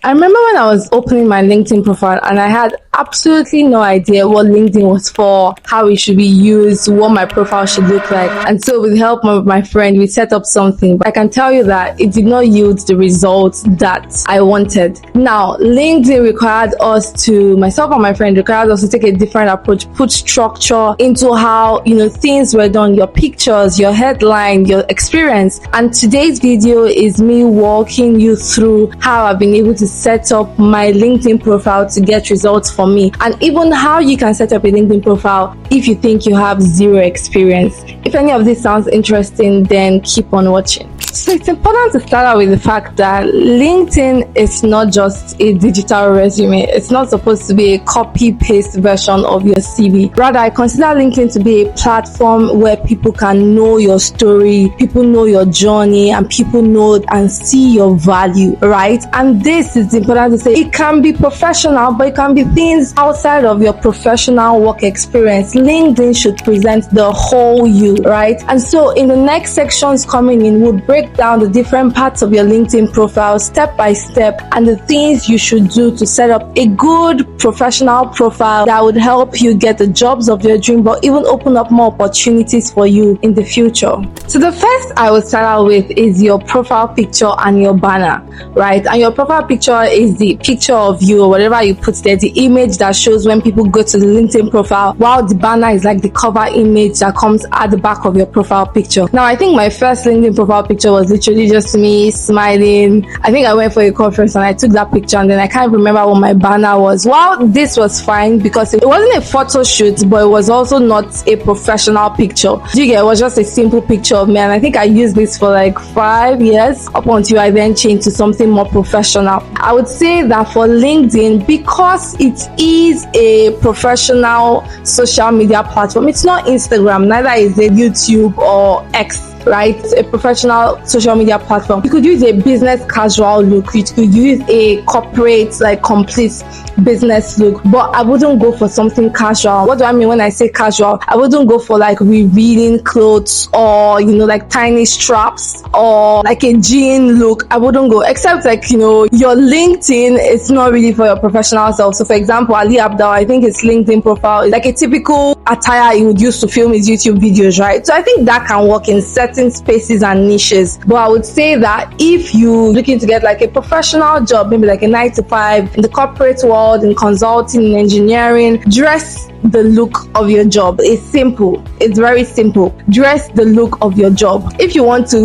I remember when I was opening my LinkedIn profile and I had absolutely no idea what LinkedIn was for, how it should be used, what my profile should look like. And so with the help of my friend, we set up something. But I can tell you that it did not yield the results that I wanted. Now, LinkedIn required us to, myself and my friend required us to take a different approach, put structure into how, things were done, your pictures, your headline, your experience. And today's video is me walking you through how I've been able to set up my LinkedIn profile to get results for me, and even how you can set up a LinkedIn profile if you think you have zero experience. If any of this sounds interesting, then keep on watching. So it's important to start out with the fact that LinkedIn is not just a digital resume. It's not supposed to be a copy-paste version of your CV. Rather, I consider LinkedIn to be a platform where people can know your story, people know your journey, and people know and see your value, right? And this is important to say. It can be professional, but it can be things outside of your professional work experience. LinkedIn should present the whole you, right? And so in the next sections coming in, we'll break down the different parts of your LinkedIn profile step by step and the things you should do to set up a good professional profile that would help you get the jobs of your dream, but even open up more opportunities for you in the future. So the first I will start out with is your profile picture and your banner, right? And your profile picture is the picture of you or whatever you put there, the image that shows when people go to the LinkedIn profile, while the banner is like the cover image that comes at the back of your profile picture. Now, I think my first LinkedIn profile picture was literally just me smiling. I think I went for a conference and I took that picture, and then I can't remember what my banner was. Well, this was fine because it wasn't a photo shoot, but it was also not a professional picture. It was just a simple picture of me, and I think I used this for like 5 years up until I then changed to something more professional. I would say that for LinkedIn, because it is a professional social media platform, it's not Instagram, neither is it YouTube or X, right? It's a professional social media platform. You could use a business casual look, you could use a corporate, like complete business look, but I wouldn't go for something casual. What do I mean when I say casual? I wouldn't go for like revealing clothes or like tiny straps or like a jean look. I wouldn't go, except like your LinkedIn is not really for your professional self. So for example, Ali Abdaal, I think his LinkedIn profile is like a typical attire he would use to film his YouTube videos, right? So I think that can work in certain spaces and niches. But I would say that if you're looking to get like a professional job, maybe like a 9 to 5 in the corporate world, in consulting, in engineering, dress the look of your job. It's simple. It's very simple. Dress the look of your job. If you want to,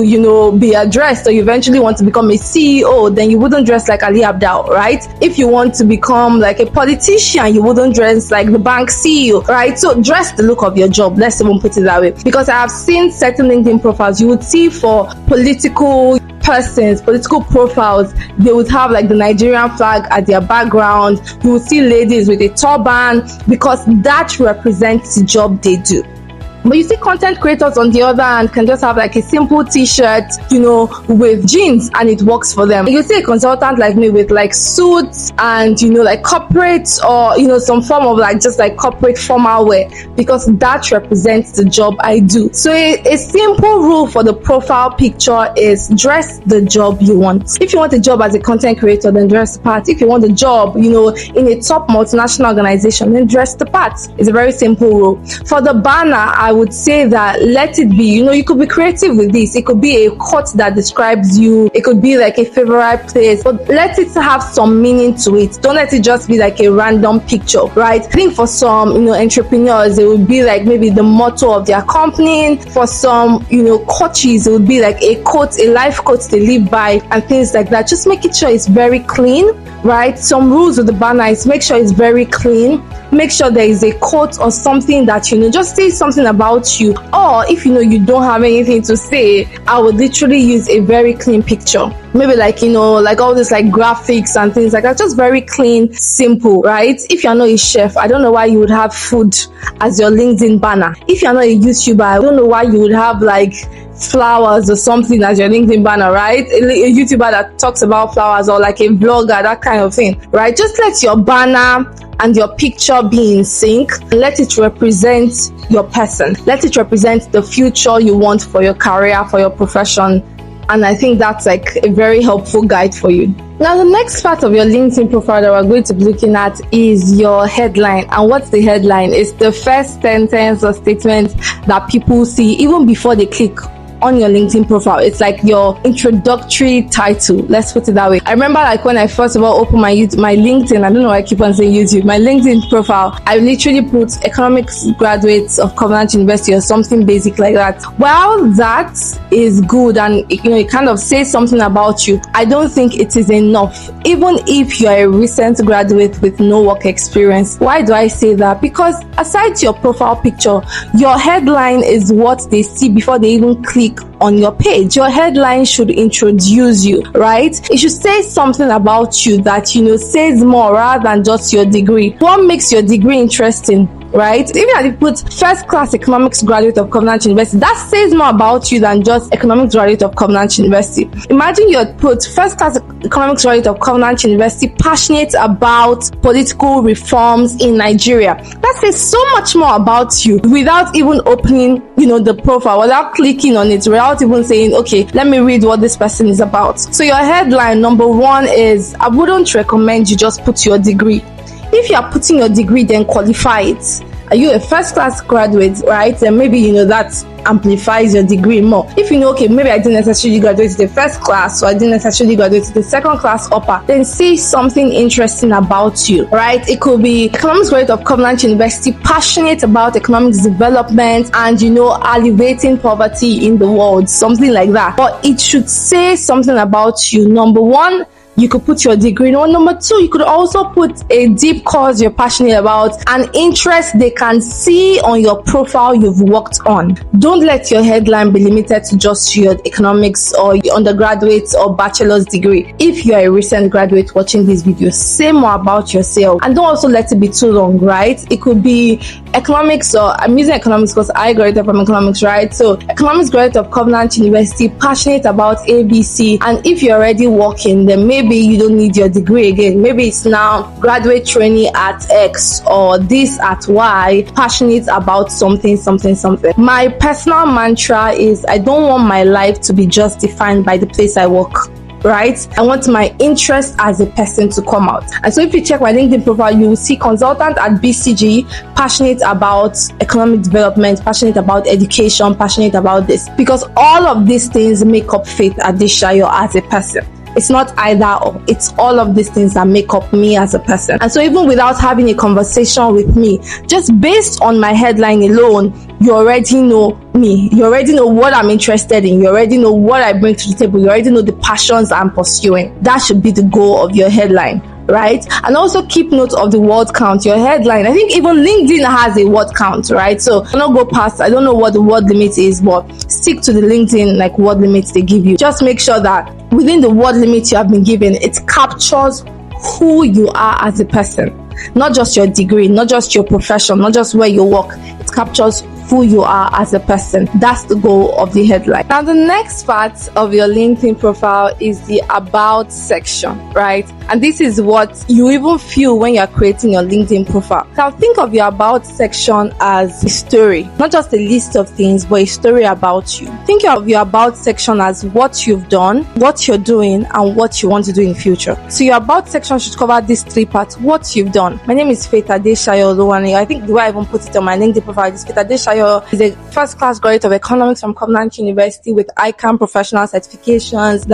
be addressed, or you eventually want to become a CEO, then you wouldn't dress like Ali Abdaal, right? If you want to become like a politician, you wouldn't dress like the bank CEO, right? So dress the look of your job. Let's even put it that way. Because I have seen certain LinkedIn profiles you would see for political persons, political profiles, they would have like the Nigerian flag at their background. You would see ladies with a turban because that represents the job they do. But you see content creators on the other hand can just have like a simple t-shirt, with jeans, and it works for them. You see a consultant like me with like suits and, like corporate or, some form of like just like corporate formal wear, because that represents the job I do. So a simple rule for the profile picture is dress the job you want. If you want a job as a content creator, then dress the part. If you want a job, in a top multinational organization, then dress the part. It's a very simple rule. For the banner, I would say that let it be, you could be creative with this. It could be a quote that describes you. It could be like a favorite place, but let it have some meaning to it. Don't let it just be like a random picture, right? I think for some, entrepreneurs, it would be like maybe the motto of their company. For some, coaches, it would be like a quote, a life quote they live by, and things like that. Just make it sure it's very clean, right? Some rules with the banner is make sure it's very clean. Make sure there is a quote or something that, just say something about you. Or if, you don't have anything to say, I would literally use a very clean picture. Maybe like, like all this like graphics and things like that. Just very clean, simple, right? If you're not a chef, I don't know why you would have food as your LinkedIn banner. If you're not a YouTuber, I don't know why you would have like flowers or something as your LinkedIn banner, right? A YouTuber that talks about flowers, or like a vlogger, that kind of thing, right? Just let your banner and your picture be in sync. Let it represent your person. Let it represent the future you want for your career, for your profession, And I think that's like a very helpful guide for you. Now, the next part of your LinkedIn profile that we're going to be looking at is your headline. And what's the headline? It's the first sentence or statement that people see even before they click on your LinkedIn profile. It's like your introductory title. Let's put it that way. I remember like when I first of all opened my LinkedIn, I don't know why I keep on saying YouTube, my LinkedIn profile, I literally put economics graduates of Covenant University or something basic like that. While that is good and it kind of says something about you, I don't think it is enough. Even if you're a recent graduate with no work experience. Why do I say that? Because aside your profile picture, your headline is what they see before they even click on your page. Your headline should introduce you, right? It should say something about you that says more rather than just your degree. What makes your degree interesting, right? Even if you put first class economics graduate of Covenant University, that says more about you than just economics graduate of Covenant University. Imagine you put first class economics graduate of Covenant University, passionate about political reforms in Nigeria. That says so much more about you without even opening the profile, without clicking on it, without even saying, okay, let me read what this person is about. So your headline, number one, is I wouldn't recommend you just put your degree. If you are putting your degree, then qualify it. Are you a first class graduate, right? Then maybe that amplifies your degree more. If okay, maybe I didn't necessarily graduate to the first class, or I didn't necessarily graduate to the second class upper, then say something interesting about you, right? It could be economics graduate of Covenant University, passionate about economics development and alleviating poverty in the world, something like that. But it should say something about you. Number one, you could put your degree. Number two, you could also put a deep cause you're passionate about, an interest they can see on your profile you've worked on. Don't let your headline be limited to just your economics or your undergraduate or bachelor's degree. If you're a recent graduate watching this video, say more about yourself, and don't also let it be too long, right? It could be economics, or I'm using economics because I graduated from economics, right? So economics graduate of Covenant University, passionate about ABC, and if you're already working, then maybe you don't need your degree again. Maybe it's now graduate trainee at X or this at Y, passionate about something. My personal mantra is I don't want my life to be just defined by the place I work, right? I want my interest as a person to come out. And so if you check my LinkedIn profile, you will see consultant at BCG, passionate about economic development, passionate about education, passionate about this, because all of these things make up Faith Adeshayo as a person. It's not either or. It's all of these things that make up me as a person. And so even without having a conversation with me, just based on my headline alone, you already know me. You already know what I'm interested in. You already know what I bring to the table. You already know the passions I'm pursuing. That should be the goal of your headline, right? And also keep note of the word count. Your headline, I think even LinkedIn has a word count, right? So do not go past, I don't know what the word limit is, but stick to the LinkedIn word limit they give you. Just make sure that within the word limit you have been given, it captures who you are as a person, not just your degree, not just your profession, not just where you work. It captures who you are as a person. That's the goal of the headline. Now, the next part of your LinkedIn profile is the about section, right? And this is what you even feel when you're creating your LinkedIn profile. Now, think of your about section as a story, not just a list of things, but a story about you. Think of your about section as what you've done, what you're doing, and what you want to do in the future. So your about section should cover these three parts. What you've done. My name is Faith Adeshayo Oluwani. I think the way I even put it on my LinkedIn profile is Faith Adeshayo is a first class graduate of economics from Covenant University with ICANN professional certifications,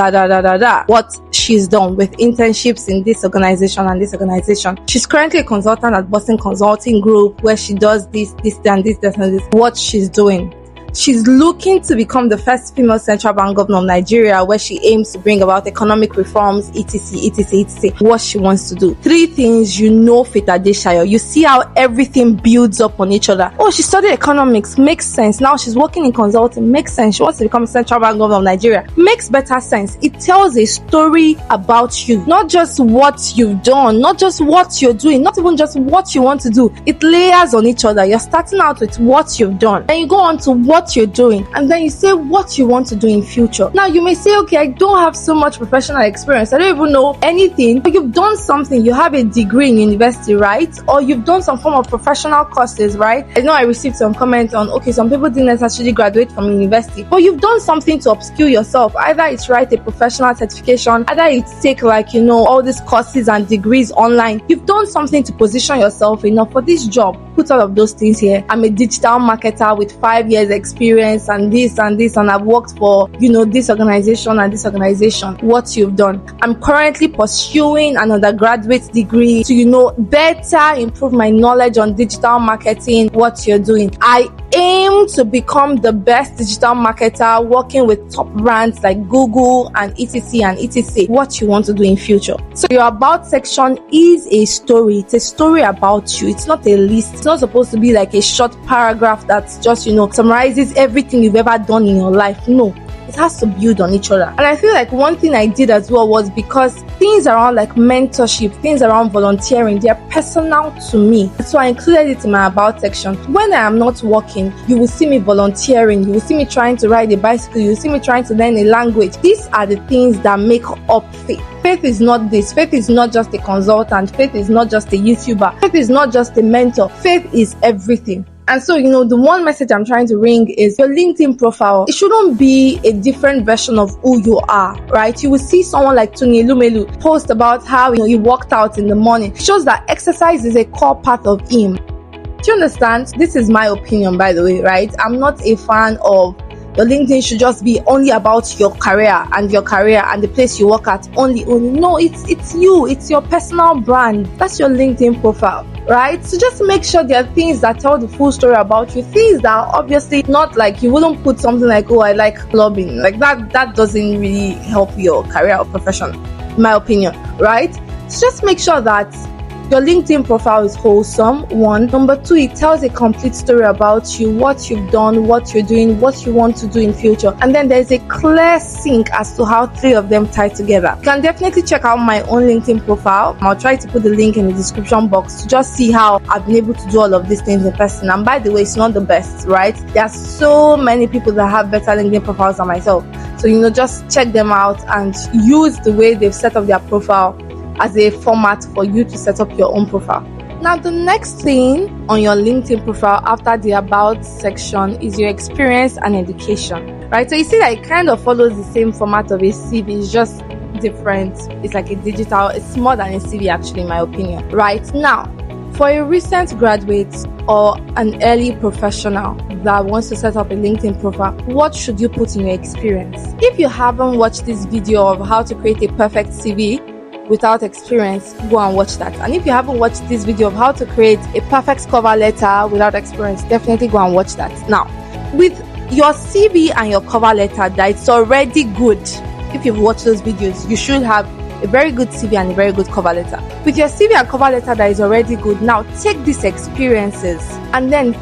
What she's done with internships in this organization and this organization. She's currently a consultant at Boston Consulting Group, where she does this and this. What she's doing. She's looking to become the first female central bank governor of Nigeria, where she aims to bring about economic reforms, etc. What she wants to do. Three things Faith Adeshayo. You see how everything builds up on each other. Oh, she studied economics. Makes sense. Now she's working in consulting. Makes sense. She wants to become a central bank governor of Nigeria. Makes better sense. It tells a story about you. Not just what you've done, not just what you're doing, not even just what you want to do. It layers on each other. You're starting out with what you've done. Then you go on to what what you're doing, and then you say what you want to do in future. Now you may say, okay, I don't have so much professional experience, I don't even know anything, but you've done something. You have a degree in university, right? Or you've done some form of professional courses, right? I know I received some comments on, okay, some people didn't necessarily graduate from university, but you've done something to upskill yourself. Either it's write a professional certification, either it's take all these courses and degrees online. You've done something to position yourself enough for this job. Put all of those things here. I'm a digital marketer with 5 years experience and this and this, and I've worked for this organization and this organization. What you've done. I'm currently pursuing an undergraduate degree to better improve my knowledge on digital marketing. What you're doing. I aim to become the best digital marketer, working with top brands like Google and etc and etc. What you want to do in future. So your about section is a story. It's a story about you. It's not a list. It's not supposed to be like a short paragraph that's just summarizes everything you've ever done in your life. No, it has to build on each other. And I feel like one thing I did as well was because things around like mentorship, things around volunteering, they're personal to me. So I included it in my about section. When I am not working, you will see me volunteering, you will see me trying to ride a bicycle, you will see me trying to learn a language. These are the things that make up faith. Faith is not this. Faith is not just a consultant. Faith is not just a YouTuber. Faith is not just a mentor. Faith is everything. And so, the one message I'm trying to ring is your LinkedIn profile. It shouldn't be a different version of who you are, right? You will see someone like Tony Elumelu post about how he worked out in the morning. It shows that exercise is a core part of him. Do you understand? This is my opinion, by the way, right? I'm not a fan of your LinkedIn should just be only about your career and the place you work at only. No, it's you. It's your personal brand. That's your LinkedIn profile, right? So just make sure there are things that tell the full story about you. Things that are obviously not like you wouldn't put something like, oh, I like clubbing. Like that doesn't really help your career or profession, in my opinion, right? So just make sure that your LinkedIn profile is wholesome, one. Number two, it tells a complete story about you, what you've done, what you're doing, what you want to do in future. And then there's a clear sync as to how three of them tie together. You can definitely check out my own LinkedIn profile. I'll try to put the link in the description box to just see how I've been able to do all of these things in person. And by the way, it's not the best, right? There are so many people that have better LinkedIn profiles than myself. So, just check them out and use the way they've set up their profile as a format for you to set up your own profile. Now, the next thing on your LinkedIn profile after the about section is your experience and education, right? So you see that it kind of follows the same format of a CV, it's just different. It's like a digital, it's more than a CV actually, in my opinion. Right now, for a recent graduate or an early professional that wants to set up a LinkedIn profile, what should you put in your experience? If you haven't watched this video of how to create a perfect CV without experience, go and watch that. And if you haven't watched this video of how to create a perfect cover letter without experience, definitely go and watch that. Now, with your CV and your cover letter that it's already good, if you've watched those videos, you should have a very good CV and a very good cover letter. With your CV and cover letter that is already good, now take these experiences and then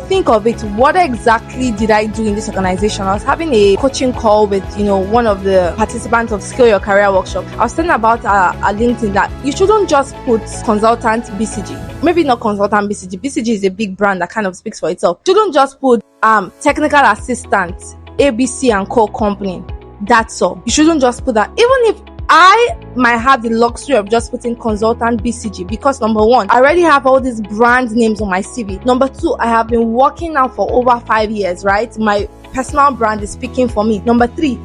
think of it. What exactly did I do in this organization? I was having a coaching call with one of the participants of Scale Your Career workshop. I was telling about a LinkedIn that you shouldn't just put consultant BCG. Maybe not consultant BCG. BCG is a big brand that kind of speaks for itself. You shouldn't just put technical assistant ABC and Co company. That's all. You shouldn't just put that. Even if I might have the luxury of just putting consultant BCG because number one, I already have all these brand names on my CV. Number two, I have been working now for over 5 years, right? My personal brand is speaking for me. Number three,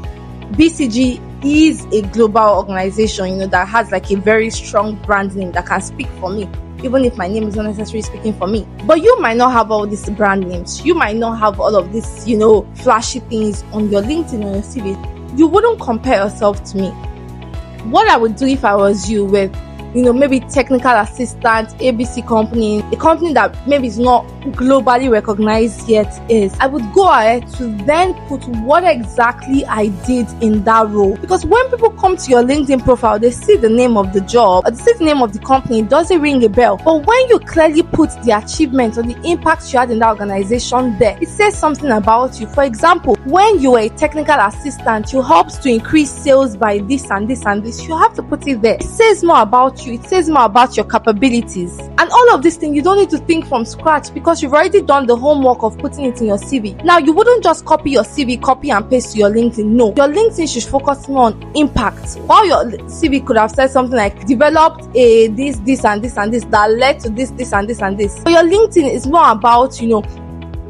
BCG is a global organization, that has like a very strong brand name that can speak for me, even if my name is not necessarily speaking for me. But you might not have all these brand names. You might not have all of these, flashy things on your LinkedIn or your CV. You wouldn't compare yourself to me. What I would do if I was you with, maybe technical assistant, ABC company, a company that maybe is not globally recognized yet is, I would go ahead to then put what exactly I did in that role. Because when people come to your LinkedIn profile, they see the name of the job, or they see the name of the company, it doesn't ring a bell. But when you clearly put the achievements or the impact you had in that organization there, it says something about you. For example, when you were a technical assistant, you helped to increase sales by this and this and this. You have to put it there. It says more about about you. It says more about your capabilities. And all of these things, you don't need to think from scratch because you've already done the homework of putting it in your CV. Now, you wouldn't just copy your CV, copy and paste to your LinkedIn. No. Your LinkedIn should focus more on impact. While your CV could have said something like, developed a this and this and this that led to this and this and this. But your LinkedIn is more about,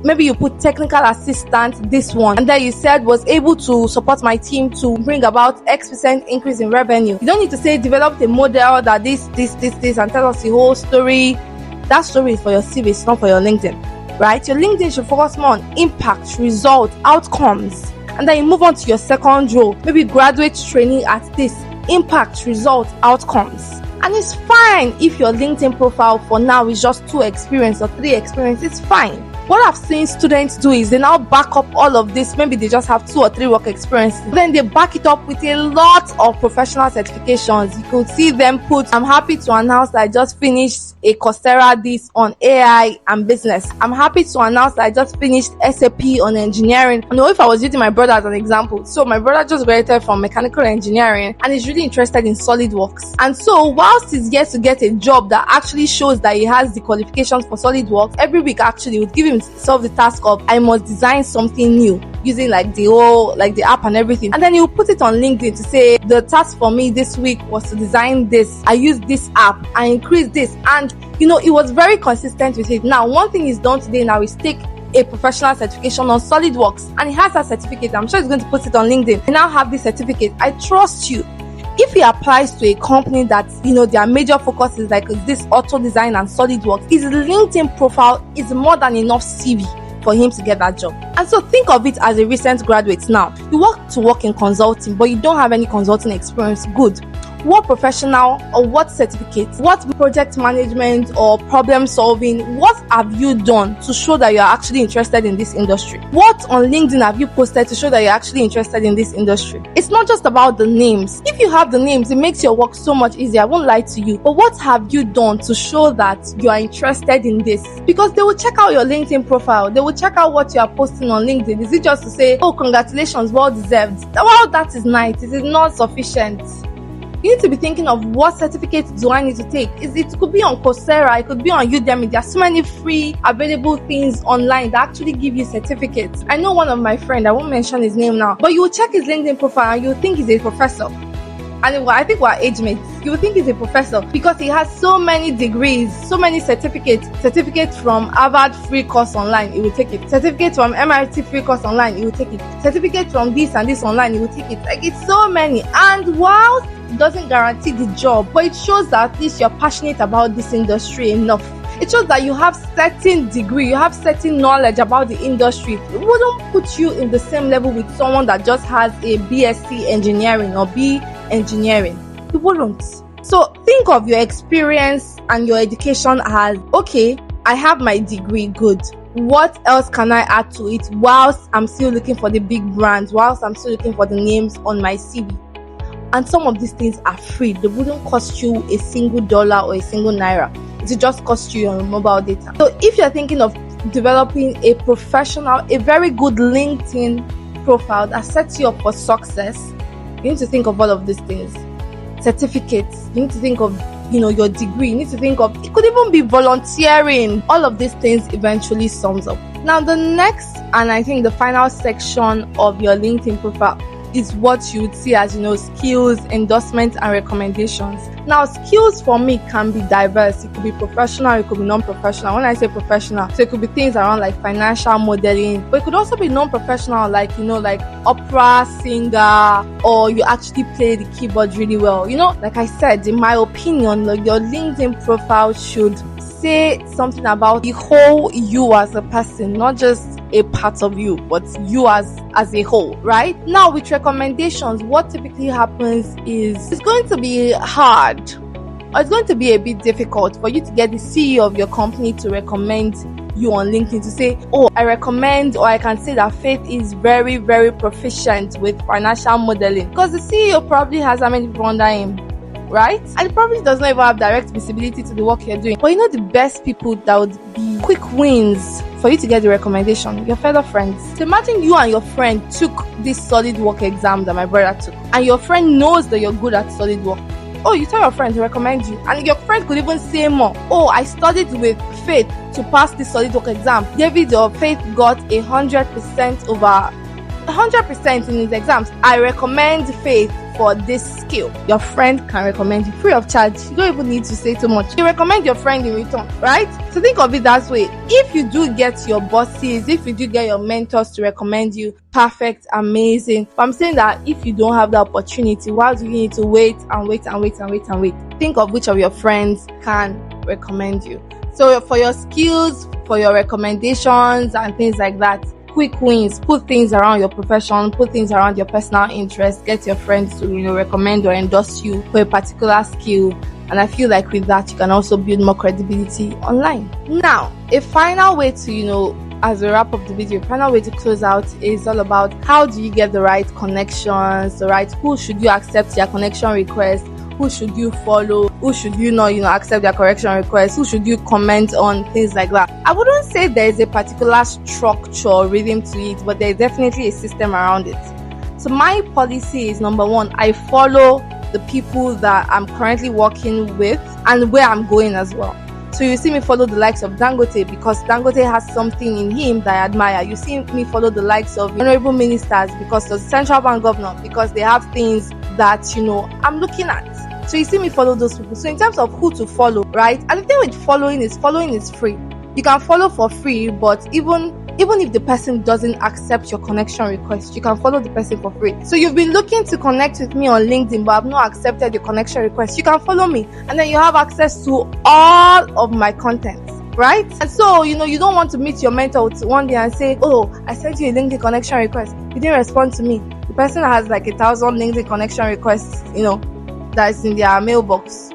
maybe you put technical assistant, this one, and then you said was able to support my team to bring about X% increase in revenue. You don't need to say developed a model that this, and tell us the whole story. That story is for your CV, it's not for your LinkedIn, right? Your LinkedIn should focus more on impact, results, outcomes. And then you move on to your second role, maybe graduate training at this, impact, results, outcomes. And it's fine if your LinkedIn profile for now is just 2 experience or 3 experience, it's fine. What I've seen students do is they now back up all of this. Maybe they just have 2 or 3 work experiences. Then they back it up with a lot of professional certifications. You could see them put, I'm happy to announce that I just finished a Coursera this on AI and business. I'm happy to announce that I just finished SAP on engineering. I know if I was using my brother as an example. So my brother just graduated from mechanical engineering and is really interested in SolidWorks. And so whilst he's yet to get a job that actually shows that he has the qualifications for SolidWorks, every week actually would give him solve the task of, I must design something new using the app and everything. And then you put it on LinkedIn to say, the task for me this week was to design this. I used this app. I increased this. And, it was very consistent with it. Now, one thing he's done today now is take a professional certification on SolidWorks. And he has that certificate. I'm sure he's going to put it on LinkedIn. I now have this certificate. I trust you. If he applies to a company that, their major focus is like this auto design and SolidWorks, his LinkedIn profile is more than enough CV for him to get that job. And so think of it as a recent graduate now. You work in consulting, but you don't have any consulting experience. Good. What professional or what certificate, what project management or problem solving, what have you done to show that you're actually interested in this industry? What on LinkedIn have you posted to show that you're actually interested in this industry? It's not just about the names. If you have the names, it makes your work so much easier. I won't lie to you. But what have you done to show that you are interested in this? Because they will check out your LinkedIn profile. They will check out what you are posting on LinkedIn. Is it just to say, oh, congratulations, well deserved? Well, that is nice. It is not sufficient. You need to be thinking of what certificates do I need to take. It could be on Coursera, it could be on Udemy. There are so many free available things online that actually give you certificates. I know one of my friends, I won't mention his name now, but you will check his LinkedIn profile and you will think he's a professor. And I think we're age mates. You will think he's a professor because he has so many degrees, so many certificates from Harvard free course online, he will take it. Certificate from MIT free course online, he will take it. Certificate from this and this online, he will take it. Like, it's so many. And while it doesn't guarantee the job, but it shows that at least you're passionate about this industry enough. It shows that you have certain degree, you have certain knowledge about the industry. It wouldn't put you in the same level with someone that just has a BSc engineering or B engineering. It wouldn't. So think of your experience and your education as, okay, I have my degree, good. What else can I add to it whilst I'm still looking for the big brands, whilst I'm still looking for the names on my CV? And some of these things are free. They wouldn't cost you a single dollar or a single naira. It will just cost you your mobile data. So if you're thinking of developing a professional, a very good LinkedIn profile that sets you up for success, you need to think of all of these things. Certificates. You need to think of, your degree. You need to think of, it could even be volunteering. All of these things eventually sums up. Now, the next, and I think the final section of your LinkedIn profile is what you would see as, skills, endorsements, and recommendations. Now, skills for me can be diverse. It could be professional, it could be non-professional. When I say professional, so it could be things around like financial modeling, but it could also be non-professional, like, like opera singer, or you actually play the keyboard really well. Like I said, in my opinion, your LinkedIn profile should say something about the whole you as a person, not just a part of you, but you as a whole, right? Now, with recommendations, what typically happens is it's going to be hard, or it's going to be a bit difficult for you to get the CEO of your company to recommend you on LinkedIn to say, oh, I recommend, or I can say that Faith is very, very proficient with financial modeling, because the CEO probably has how many people under him, right? And it probably does not even have direct visibility to the work you're doing. But the best people that would be quick wins for you to get the recommendation, your fellow friends. So imagine you and your friend took this SolidWorks exam that my brother took, and your friend knows that you're good at SolidWorks. Oh, you tell your friend to recommend you, and your friend could even say more. Oh, I studied with Faith to pass this solid work exam. David or Faith got 100% over 100% in his exams. I recommend Faith for this skill. Your friend can recommend you free of charge. You don't even need to say too much. You recommend your friend in return, right? So think of it that way. If you do get your bosses, if you do get your mentors to recommend you, perfect, amazing. But I'm saying that if you don't have the opportunity, why do you need to wait and wait and wait and wait and wait? Think of which of your friends can recommend you. So for your skills, for your recommendations and things like that, quick wins, put things around your profession, put things around your personal interests, get your friends to recommend or endorse you for a particular skill. And I feel like with that you can also build more credibility online. Now, a final way to as a wrap up the video, a final way to close out is all about how do you get the right connections, the right who should you accept your connection request, who should you follow, who should you not accept their correction request, who should you comment on, things like that. I wouldn't say there's a particular structure or rhythm to it, but there's definitely a system around it. So my policy is, number one, I follow the people that I'm currently working with and where I'm going as well. So you see me follow the likes of Dangote because Dangote has something in him that I admire. You see me follow the likes of honorable ministers because the central bank governor, because they have things that I'm looking at. So you see me follow those people. So in terms of who to follow, right? And the thing with following is free. You can follow for free, but even if the person doesn't accept your connection request, you can follow the person for free. So you've been looking to connect with me on LinkedIn, but I've not accepted your connection request. You can follow me, and then you have access to all of my content, right? And so, you don't want to meet your mentor one day and say, oh, I sent you a LinkedIn connection request. You didn't respond to me. The person has like 1,000 LinkedIn connection requests, that's in their mailbox.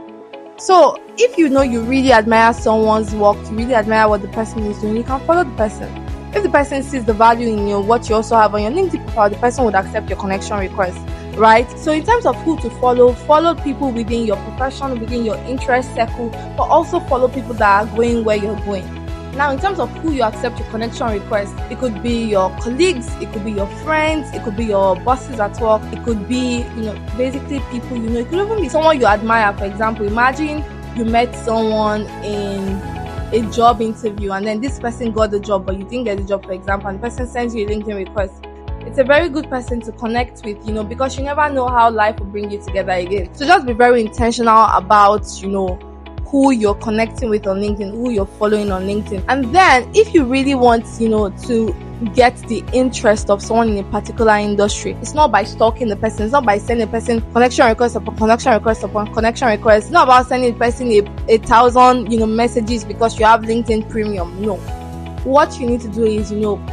So if you really admire someone's work, you really admire what the person is doing, you can follow the person. If the person sees the value in what you also have on your LinkedIn profile, the person would accept your connection request, right? So in terms of who to follow people within your profession, within your interest circle, but also follow people that are going where you're going. Now, in terms of who you accept your connection request, it could be your colleagues, it could be your friends, it could be your bosses at work, it could be, basically people, it could even be someone you admire. For example, imagine you met someone in a job interview and then this person got the job, but you didn't get the job, for example, and the person sends you a LinkedIn request. It's a very good person to connect with, because you never know how life will bring you together again. So just be very intentional about, who you're connecting with on LinkedIn, who you're following on LinkedIn. And then if you really want, to get the interest of someone in a particular industry, it's not by stalking the person, it's not by sending a person connection request upon connection request upon connection request. It's not about sending the person 1,000, messages because you have LinkedIn Premium. No. What you need to do is,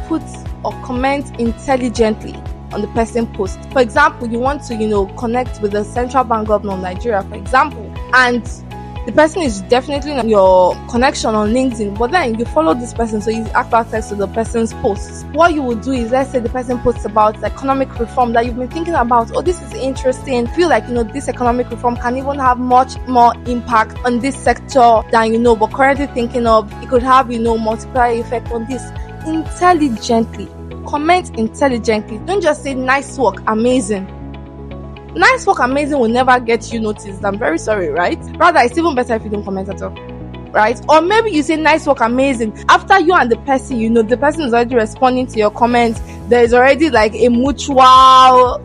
put or comment intelligently on the person post. For example, you want to, connect with the central bank governor of Nigeria, for example, and the person is definitely not your connection on LinkedIn, but then you follow this person, so you have access to the person's posts. What you will do is, let's say the person posts about the economic reform that you've been thinking about. Oh, this is interesting. Feel like, this economic reform can even have much more impact on this sector than, but currently thinking of. It could have, multiplier effect on this. Intelligently. Comment intelligently. Don't just say nice work, amazing. Nice work, amazing will never get you noticed. I'm very sorry, right? Rather, it's even better if you don't comment at all, right? Or maybe you say nice work, amazing. After you and the person, the person is already responding to your comments. There is already like a mutual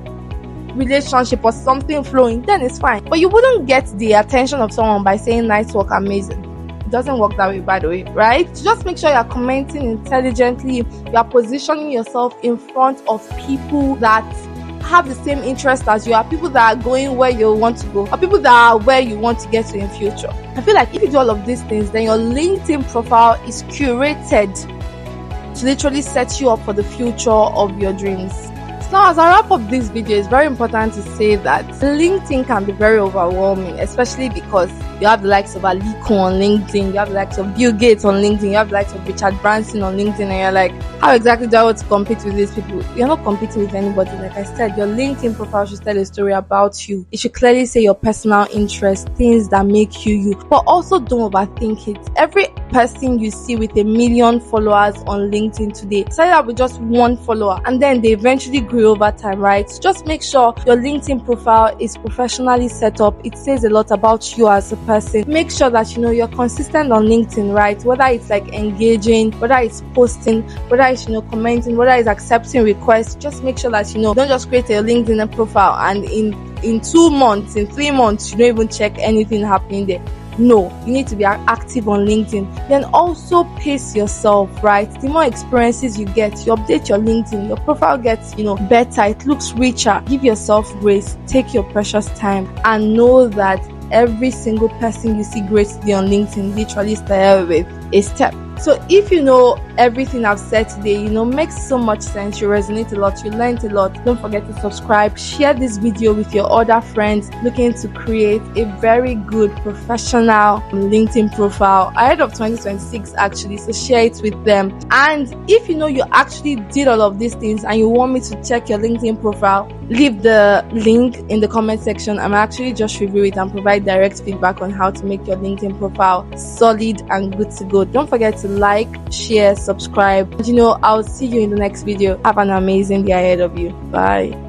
relationship or something flowing. Then it's fine. But you wouldn't get the attention of someone by saying nice work, amazing. It doesn't work that way, by the way, right? So just make sure you're commenting intelligently. You're positioning yourself in front of people that have the same interest as you are, people that are going where you want to go, or people that are where you want to get to in future. I feel like if you do all of these things, then your LinkedIn profile is curated to literally set you up for the future of your dreams. So now, as I wrap up this video, it's very important to say that LinkedIn can be very overwhelming, especially because you have the likes of Aliko on LinkedIn, you have the likes of Bill Gates on LinkedIn, you have the likes of Richard Branson on LinkedIn, and you're like, how exactly do I want to compete with these people? You're not competing with anybody. Like I said, your LinkedIn profile should tell a story about you. It should clearly say your personal interests, things that make you you, but also don't overthink it. Every person you see with 1 million followers on LinkedIn today. Start out with just 1 follower and then they eventually grow over time, right? Just make sure your LinkedIn profile is professionally set up. It says a lot about you as a person. Make sure that you're consistent on LinkedIn, right? Whether it's like engaging, whether it's posting, whether it's commenting, whether it's accepting requests. Just make sure that don't just create a LinkedIn profile and in 2 months, in 3 months, you don't even check anything happening there. No, you need to be active on LinkedIn. Then also pace yourself, right? The more experiences you get, you update your LinkedIn, your profile gets, better, it looks richer. Give yourself grace, take your precious time, and know that every single person you see greatly on LinkedIn literally started with a step. So if you know everything I've said today, makes so much sense, you resonate a lot, you learned a lot, don't forget to subscribe, share this video with your other friends looking to create a very good professional LinkedIn profile ahead of 2026 actually, so share it with them. And if you actually did all of these things and you want me to check your LinkedIn profile, leave the link in the comment section. I'm actually just review it and provide direct feedback on how to make your LinkedIn profile solid and good to go. Don't forget to like, share, subscribe. I'll see you in the next video. Have an amazing day ahead of you. Bye.